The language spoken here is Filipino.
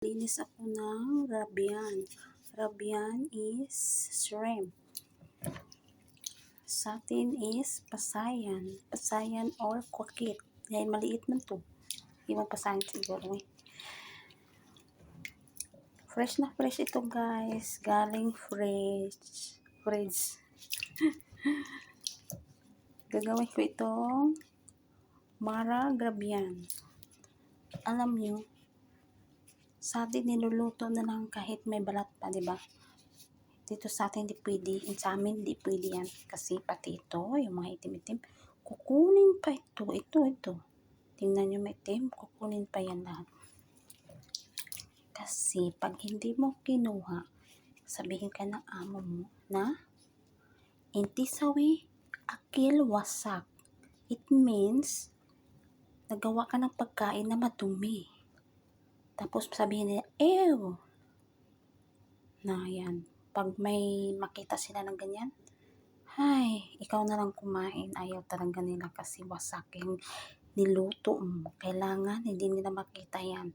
Linis ako ng Rabian. Rabian is shrimp. Sa atin is pasayan. Pasayan or kwakit. Dahil maliit man to. Ibang pasayan siguro eh. Fresh na fresh ito guys. Galing fridge. Gagawin ko itong Mara Grabian. Alam nyo, sa atin niluluto na lang kahit may balat pa, diba? Dito sa atin hindi pwede, sa amin hindi pwede yan. Kasi pati ito, yung mga itim-itim, kukunin pa ito. Tingnan nyo may itim, kukunin pa yan lahat. Kasi pag hindi mo kinuha, sabihin ka ng amo mo na inti sawi akil wasak. It means nagawa ka ng pagkain na madumi. Tapos sabihin nila, ew! Na yan. Pag may makita sila ng ganyan, ay, ikaw na lang kumain. Ayaw talaga nila kasi wasak yung niluto mo. Kailangan hindi nila makita yan.